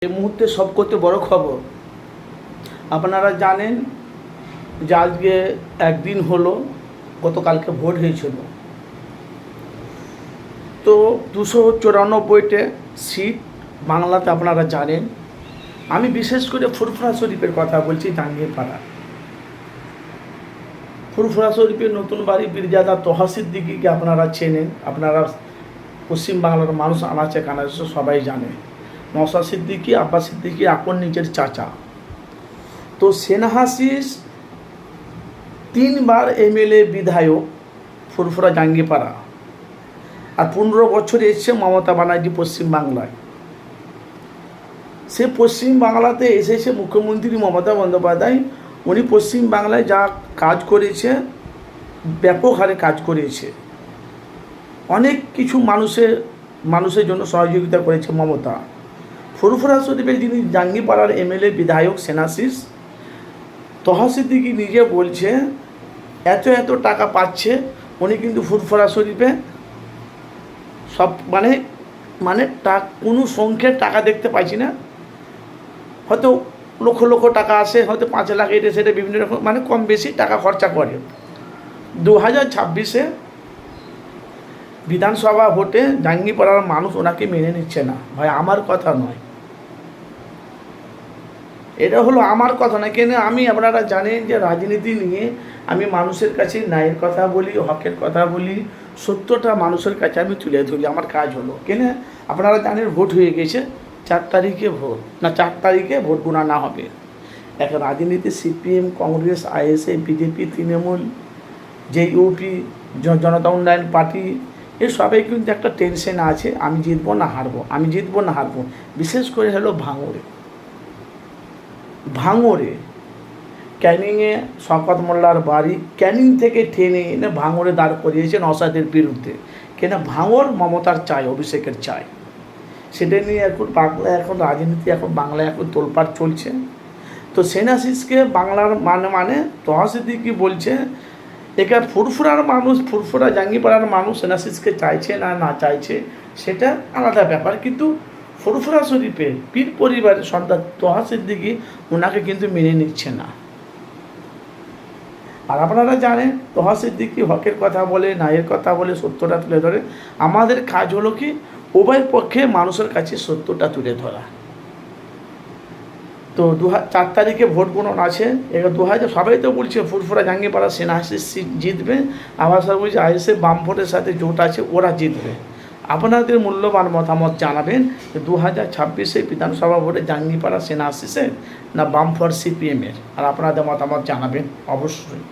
এই মুহূর্তে সবকথা বড় খবর আপনারা জানেন যে আজকে একদিন হলো গতকালকে ভোট হয়েছিল। তো 294টে সিট বাংলাতে আপনারা জানেন। আমি বিশেষ করে ফুরফুরা শরীফের কথা বলছি। জাঙ্গিপাড়া ফুরফুরা শরীফের নতুন বাড়ি বীরজাদা তোহা সিদ্দিকীকে আপনারা চেনেন। আপনারা পশ্চিমবাংলার মানুষ আনাচে কানাচে সবাই জানে। নওশাদ সিদ্দিকী, আব্বাস সিদ্দিকী এখন নিজের চাচা। তো সেনাহাসিস 3বার এমএলএ বিধায়ক ফুরফুরা জাঙ্গিপাড়া, আর 15 বছর এসছে মমতা ব্যানার্জি পশ্চিমবাংলায়। সে পশ্চিমবাংলাতে এসেছে মুখ্যমন্ত্রী মমতা বন্দ্যোপাধ্যায়। উনি পশ্চিমবাংলায় যা কাজ করেছে, ব্যাপক হারে কাজ করেছে। অনেক কিছু মানুষের জন্য সহযোগিতা করেছে মমতা। ফুরফুরা শরীফের যিনি জাঙ্গিপাড়ার এমএলএ বিধায়ক সেনাশিস তোহা সিদ্দিকী নিজে বলছে এত এত টাকা পাচ্ছে। উনি কিন্তু ফুরফুরা শরীফে সব মানে কোনো সংখ্যার টাকা দেখতে পাইছি না। হয়তো লক্ষ লক্ষ টাকা আসে, হয়তো 5 লাখ এটা সেটা বিভিন্ন রকম কম বেশি টাকা খরচা করে। 2026-এ বিধানসভা ভোটে জাঙ্গিপাড়ার মানুষ ওনাকে মেনে নিচ্ছে না। ভাই আমার কথা নয়, এটা হলো আমার কথা না। কেন আপনারা জানেন যে রাজনীতি নিয়ে আমি মানুষের কাছে ন্যায়ের কথা বলি, হকের কথা বলি, সত্যটা মানুষের কাছে আমি তুলে ধরি। আমার কাজ হলো কেন আপনারা জানেন ভোট হয়ে গেছে। 4 তারিখে ভোট, না 4 তারিখে ভোট গণনা হবে। এখন রাজনীতি CPM, Congress, ISA, BJP, Trinamool, JUP, Janata Unnayan party, এ সবাই কিন্তু একটা টেনশন আছে। আমি জিতবো না হারবো। বিশেষ করে হলো ভাঙড়ে ক্যানিংয়ে শওকত মোল্লার বাড়ি, ক্যানিং থেকে টেনে এনে ভাঙড়ে দাঁড় করিয়েছে নওশাদের বিরুদ্ধে। কেন ভাঙড় মমতার চাই, অভিষেকের চাই। সেটা নিয়ে বাংলায় এখন তোলপাড় চলছে। তো সেনাশিসকে বাংলার মানে তোহা সিদ্দিকী বলছে একা ফুরফুরার মানুষ, ফুরফুরা জাঙ্গিপাড়ার মানুষ সেনাশিসকে চাইছে না চাইছে সেটা আলাদা ব্যাপার। কিন্তু ফুরফুরা শরীফের পীর পরিবারের সন্তান তোহা সিদ্দিকী ওনাকে কিন্তু মেনে নিচ্ছে না। আর আপনারা জানেন তোহা সিদ্দিকী হকের কথা বলে, ন্যায়ের কথা বলে, সত্যটা তুলে ধরে। আমাদের কাজ হলো কি উভয় পক্ষে মানুষের কাছে সত্যটা তুলে ধরা। তো 4 তারিখে ভোট গণনা আছে। এবার 2000 সবাই তো বলছে ফুরফুরা জাঙ্গিপাড়া সেনাশিস সিট জিতবে। আবার সব বলছে আইএসএ বামফ্রন্টের সাথে জোট আছে, ওরা জিতবে। আপনাদের মূল্যবান মতামত জানাবেন যে 2026-এ বিধানসভা ভোটে জাঙ্গিপাড়া সেনাশিসের না বামফ্রন্ট সিপিএমের, আর আপনাদের মতামত জানাবেন অবশ্যই।